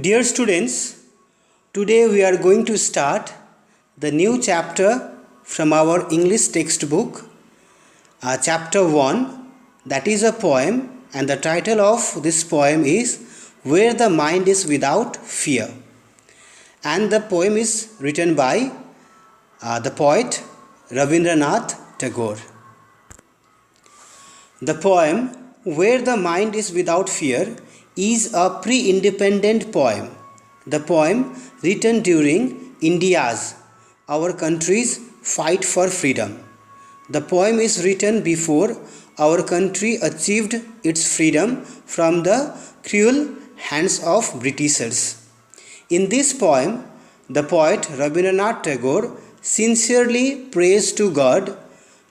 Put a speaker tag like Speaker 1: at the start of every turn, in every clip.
Speaker 1: Dear students, today we are going to start the new chapter from our English textbook, chapter 1, that is a poem, and the title of this poem is Where the Mind is Without Fear. And the poem is written by the poet Rabindranath Tagore. The poem Where the Mind is Without Fear is a pre-independent poem. The poem written during India's, our country's fight for freedom. The poem is written before our country achieved its freedom from the cruel hands of Britishers. In this poem, the poet Rabindranath Tagore sincerely prays to God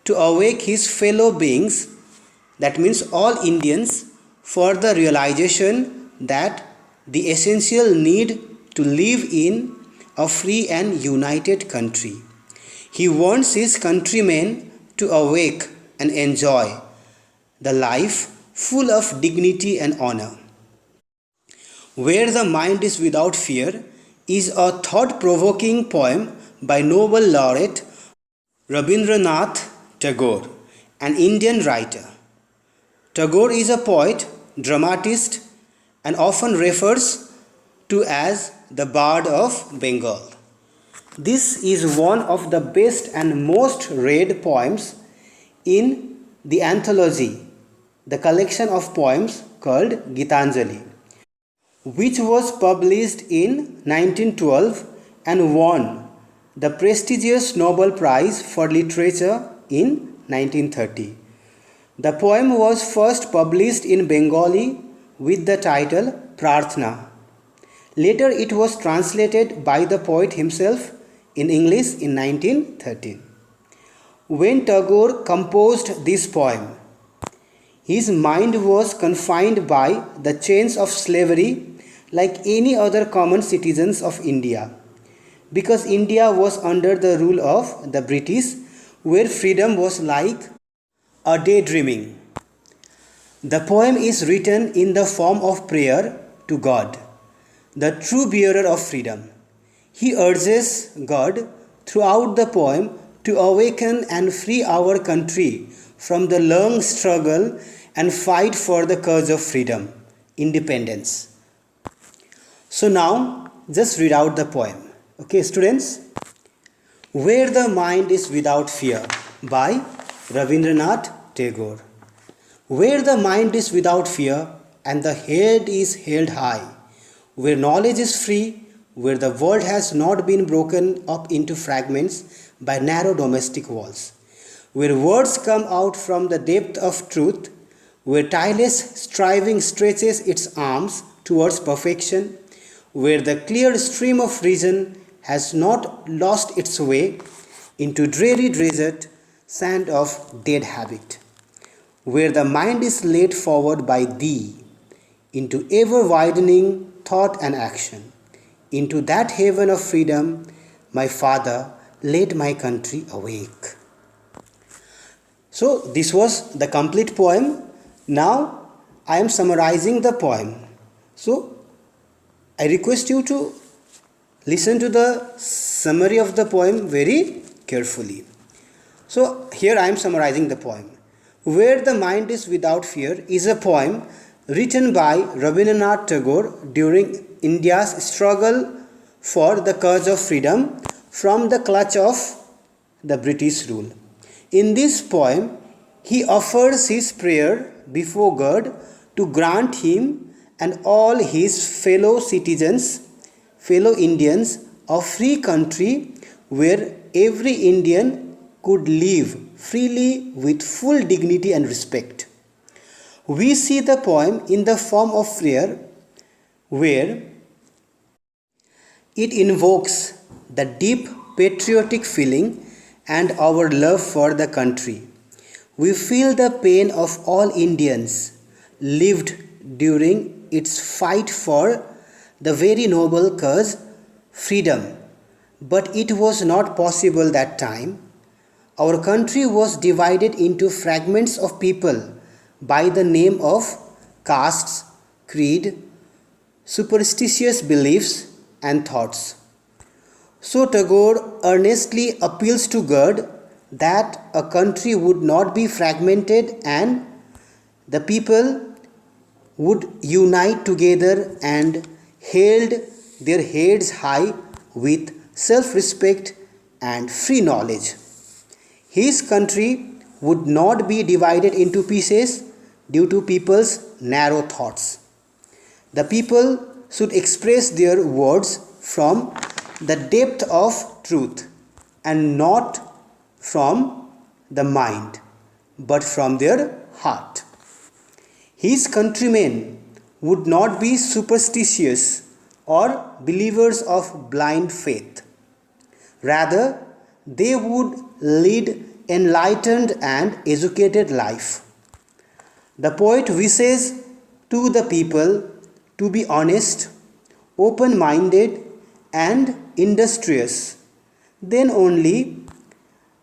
Speaker 1: to awake his fellow beings, that means all Indians, for the realization that the essential need to live in a free and united country. He wants his countrymen to awake and enjoy the life full of dignity and honor. Where the Mind is Without Fear is a thought-provoking poem by Nobel laureate Rabindranath Tagore, an Indian writer. Tagore is a poet, dramatist, and often refers to as the Bard of Bengal. This is one of the best and most read poems in the anthology, the collection of poems called Gitanjali, which was published in 1912 and won the prestigious Nobel Prize for Literature in 1930. The poem was first published in Bengali with the title Prarthna. Later it was translated by the poet himself in English in 1913. When Tagore composed this poem, his mind was confined by the chains of slavery like any other common citizens of India, because India was under the rule of the British, where freedom was like a daydreaming. The poem is written in the form of prayer to God, the true bearer of freedom. He urges God throughout the poem to awaken and free our country from the long struggle and fight for the cause of freedom, independence. So now, just read out the poem. Okay, students? Where the Mind is Without Fear by Rabindranath Tagore. Where the mind is without fear and the head is held high, where knowledge is free, where the world has not been broken up into fragments by narrow domestic walls, where words come out from the depth of truth, where tireless striving stretches its arms towards perfection, where the clear stream of reason has not lost its way into dreary desert sand of dead habit, where the mind is led forward by thee into ever widening thought and action, into that haven of freedom, my Father, let my country awake. So this was the complete poem. Now I am summarizing the poem. So I request you to listen to the summary of the poem very carefully. So here I am summarizing the poem. Where the Mind is Without Fear is a poem written by Rabindranath Tagore during India's struggle for the cause of freedom from the clutch of the British rule. In this poem, he offers his prayer before God to grant him and all his fellow citizens, fellow Indians, a free country where every Indian could live freely with full dignity and respect. We see the poem in the form of prayer, where it invokes the deep patriotic feeling and our love for the country. We feel the pain of all Indians lived during its fight for the very noble cause, freedom. But it was not possible that time. Our country was divided into fragments of people by the name of castes, creed, superstitious beliefs and thoughts. So Tagore earnestly appeals to God that a country would not be fragmented and the people would unite together and held their heads high with self-respect and free knowledge. His country would not be divided into pieces due to people's narrow thoughts. The people should express their words from the depth of truth and not from the mind but from their heart. His countrymen would not be superstitious or believers of blind faith. Rather, they would lead enlightened and educated life. The poet wishes to the people to be honest, open-minded and industrious. Then only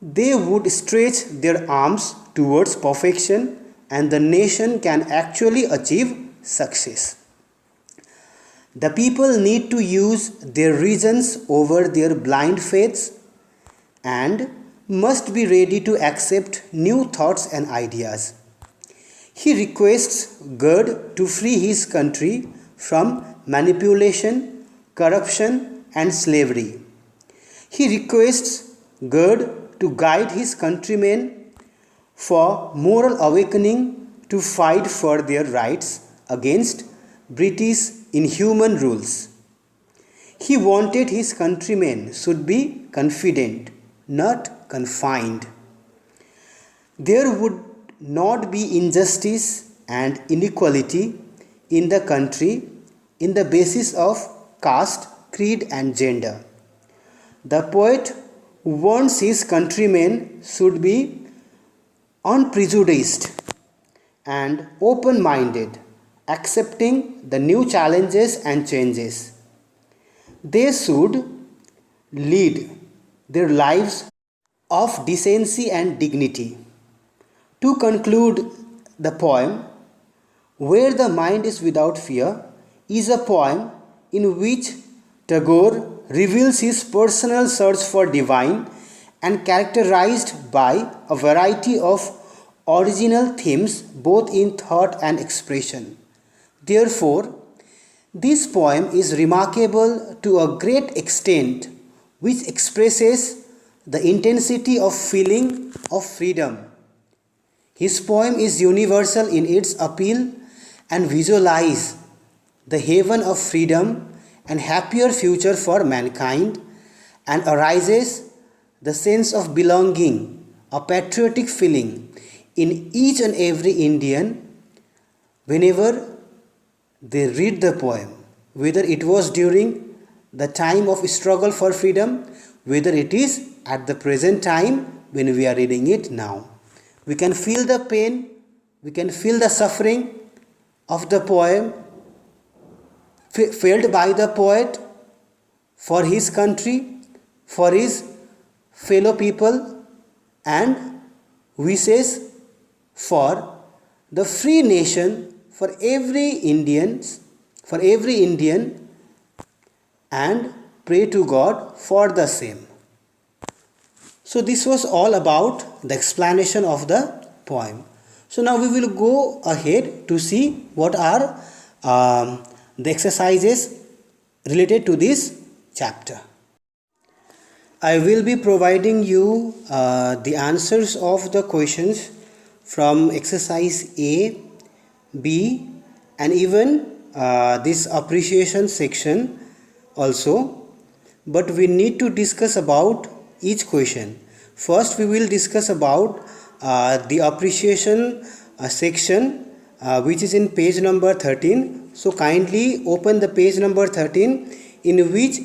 Speaker 1: they would stretch their arms towards perfection and the nation can actually achieve success. The people need to use their reasons over their blind faiths and must be ready to accept new thoughts and ideas. He requests God to free his country from manipulation, corruption, and slavery. He requests God to guide his countrymen for moral awakening to fight for their rights against British inhuman rules. He wanted his countrymen should be confident, not confined. There would not be injustice and inequality in the country in the basis of caste, creed, and gender. The poet warns his countrymen should be unprejudiced and open minded, accepting the new challenges and changes. They should lead their lives of decency and dignity. To conclude, the poem, Where the Mind is Without Fear, is a poem in which Tagore reveals his personal search for divine and characterized by a variety of original themes both in thought and expression. Therefore, this poem is remarkable to a great extent, which expresses the intensity of feeling of freedom. His poem is universal in its appeal and visualizes the haven of freedom and happier future for mankind and arises the sense of belonging, a patriotic feeling in each and every Indian whenever they read the poem, whether it was during the time of struggle for freedom, whether it is at the present time when we are reading it now. We can feel the pain, we can feel the suffering of the poem felt by the poet for his country, for his fellow people, and wishes for the free nation for every Indian, and pray to God for the same. So this was all about the explanation of the poem. So now we will go ahead to see what are the exercises related to this chapter. I will be providing you the answers of the questions from exercise A, B, and even this appreciation section also. But we need to discuss about each question. First, we will discuss about the appreciation section which is in page number 13. So kindly open the page number 13, in which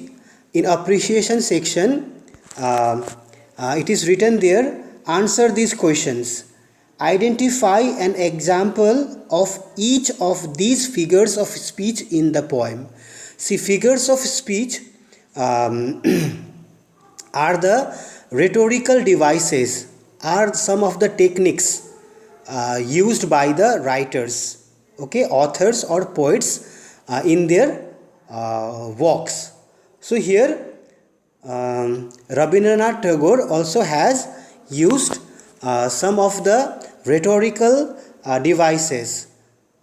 Speaker 1: in appreciation section it is written there, answer these questions. Identify an example of each of these figures of speech in the poem. See, figures of speech are the rhetorical devices, are some of the techniques used by the writers, okay, authors or poets in their walks. So here Rabindranath Tagore also has used some of the rhetorical devices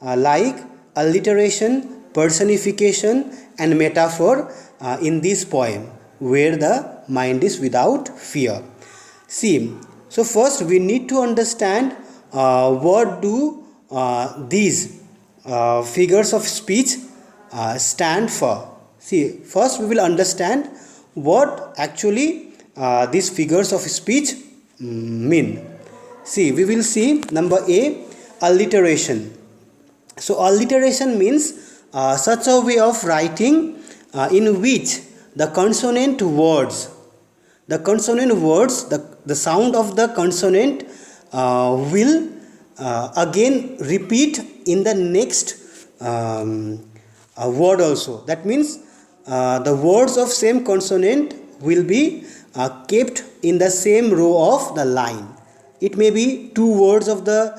Speaker 1: like alliteration, personification and metaphor in this poem, where the mind is without fear. See, so first we need to understand what do these figures of speech stand for. See, first we will understand what actually these figures of speech mean. See, we will see number A, alliteration. So alliteration means such a way of writing in which the consonant words, the sound of the consonant will again repeat in the next word also. That means the words of same consonant will be kept in the same row of the line. It may be two words of the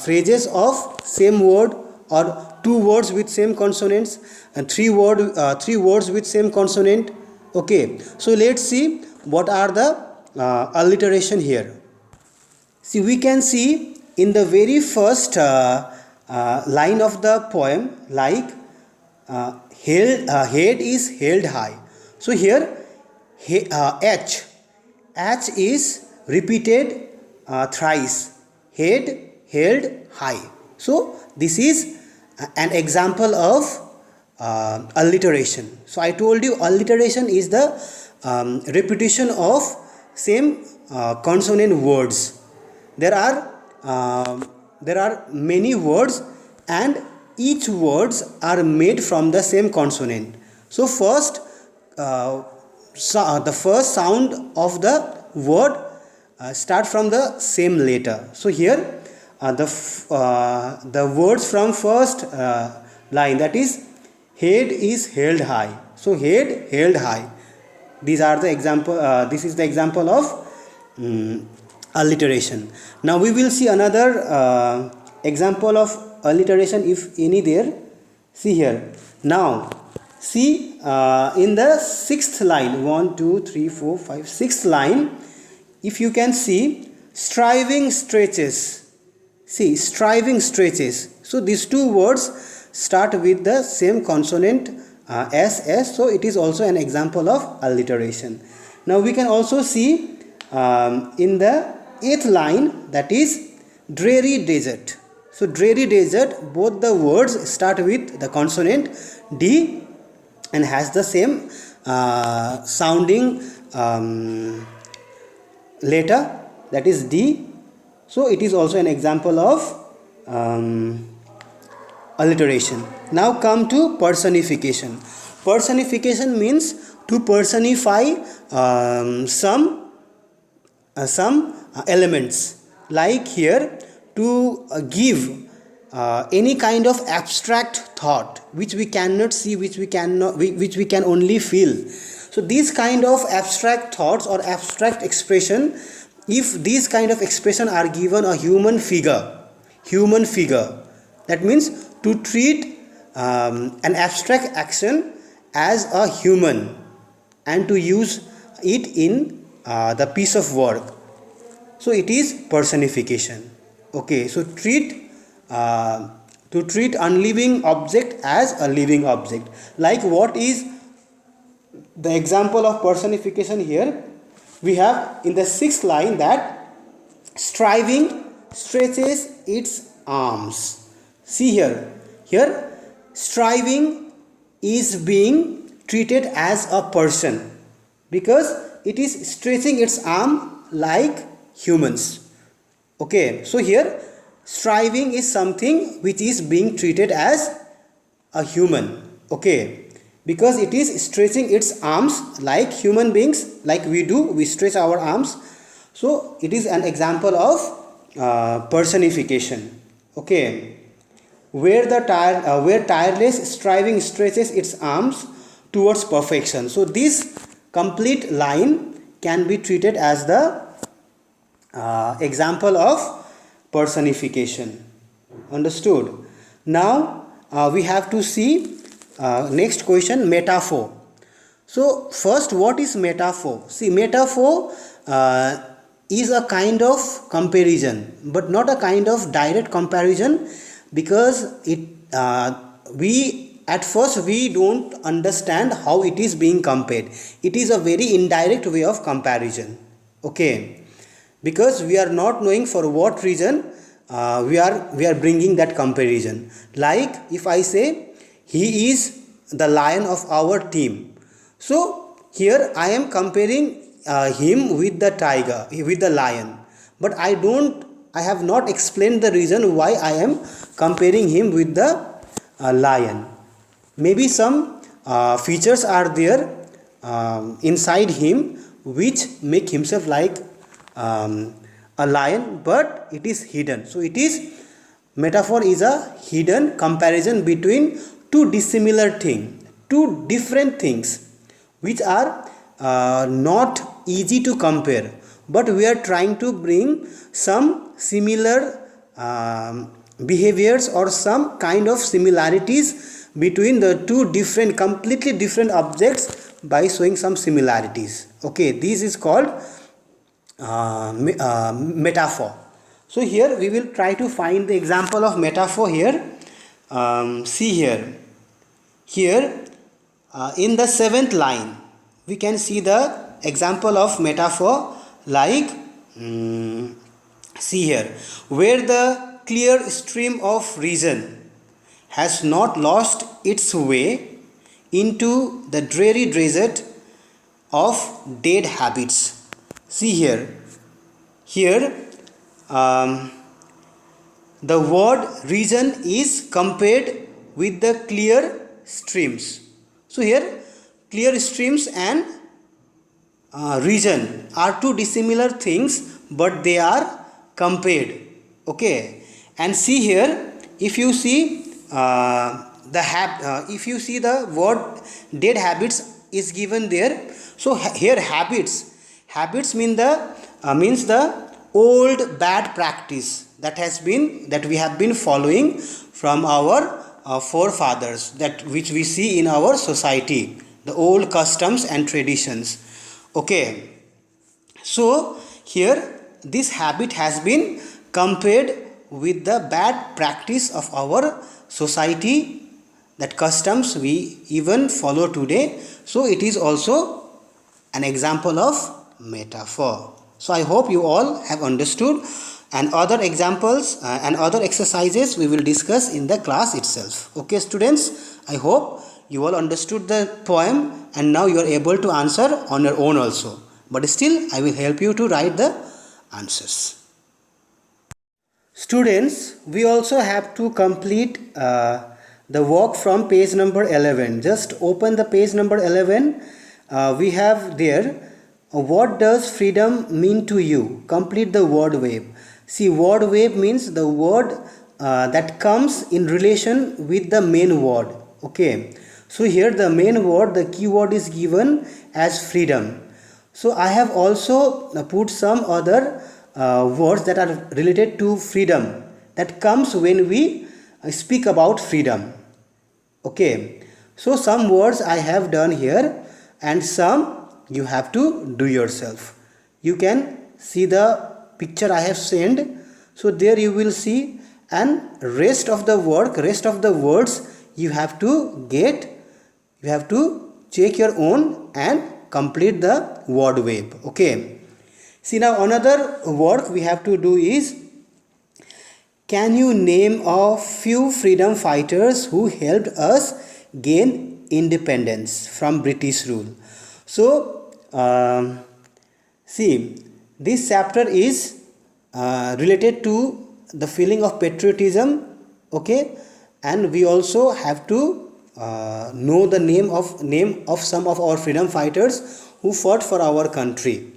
Speaker 1: phrases of same word, or two words with same consonants, and three words with same consonant. Okay, so let's see what are the alliteration here. See, we can see in the very first line of the poem, like head is held high. So here H is repeated thrice. Head held high. So this is an example of alliteration. So I told you alliteration is the repetition of same consonant words. There are many words, and each words are made from the same consonant. So first the first sound of the word start from the same letter. So here the words from first line, that is head is held high. So head held high. These are the example. This is the example of alliteration. Now we will see another example of alliteration, if any there. See here. Now see in the sixth line, 1 2 3 4 5 sixth line, if you can see, striving stretches. See, striving stretches. So these two words start with the same consonant S. So it is also an example of alliteration. Now we can also see in the eighth line, that is dreary desert. So dreary desert, both the words start with the consonant D and has the same sounding letter, that is D. So it is also an example of alliteration. Now come to personification. Personification means to personify some elements, like here to give any kind of abstract thought which we cannot see, which we can only feel. So these kind of abstract thoughts or abstract expression, if these kind of expression are given a human figure, that means to treat an abstract action as a human and to use it in the piece of work. So it is personification. Okay, so to treat unliving object as a living object. Like, what is the example of personification here? We have in the sixth line that striving stretches its arms. See here striving is being treated as a person because it is stretching its arm like humans. Okay, so here striving is something which is being treated as a human. Okay, because it is stretching its arms like human beings, like we do, we stretch our arms. So it is an example of personification. Okay, where tireless striving stretches its arms towards perfection. So this complete line can be treated as the example of personification. Understood? Now we have to see next question, metaphor. So first, what is metaphor? See, metaphor is a kind of comparison, but not a kind of direct comparison, because we at first we don't understand how it is being compared. It is a very indirect way of comparison. Okay, because we are not knowing for what reason we are bringing that comparison. Like if I say he is the lion of our team, so here I am comparing him with the tiger, with the lion, but I have not explained the reason why I am comparing him with the lion. Maybe some features are there inside him which make himself like a lion, but it is hidden. So it is, metaphor is a hidden comparison between two dissimilar things, two different things which are not easy to compare, but we are trying to bring some similar behaviors or some kind of similarities between the two different, completely different objects by showing some similarities. Okay, this is called metaphor. So here we will try to find the example of metaphor here. See here in the 7th line we can see the example of metaphor, like see here, where the clear stream of reason has not lost its way into the dreary desert of dead habits. See here the word reason is compared with the clear streams. So here clear streams and reason are two dissimilar things, but they are compared. Okay, and see here, if you see if you see the word dead habits is given there. So here habits means the old bad practice that we have been following from our forefathers, that which we see in our society, the old customs and traditions. Okay, so here this habit has been compared with the bad practice of our society, that customs we even follow today. So it is also an example of metaphor. So I hope you all have understood, and other examples and other exercises we will discuss in the class itself. Okay students, I hope you all understood the poem and now you are able to answer on your own also, but still I will help you to write the answers. Students, we also have to complete the work from page number 11. Just open the page number 11. We have there, what does freedom mean to you? Complete the word wave. See, word wave means the word that comes in relation with the main word. Okay, so here the main word, the keyword is given as freedom. So I have also put some other words that are related to freedom that comes when we speak about freedom. Okay, so some words I have done here and some you have to do yourself. You can see the picture I have sent. So there you will see, and rest of the words you have to check your own and complete the word wave. Okay, see now another work we have to do is, can you name a few freedom fighters who helped us gain independence from British rule? So see, this chapter is related to the feeling of patriotism. Okay, and we also have to know the name of some of our freedom fighters who fought for our country.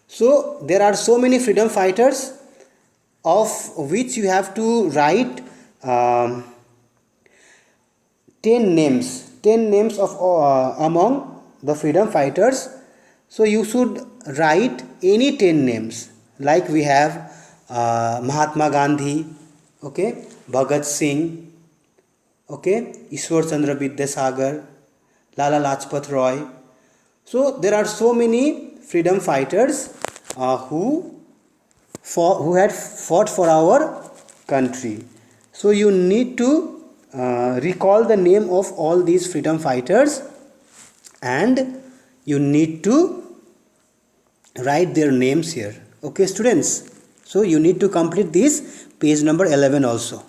Speaker 1: So there are so many freedom fighters, of which you have to write 10 names of among the freedom fighters. So you should write any 10 names, like we have Mahatma Gandhi, okay, Bhagat Singh, Okay, Ishwar Chandra Vidyasagar, Lala Lajpat Roy. So there are so many freedom fighters who had fought for our country. So you need to recall the name of all these freedom fighters, and you need to write their names here. Okay students, so you need to complete this page number 11 also.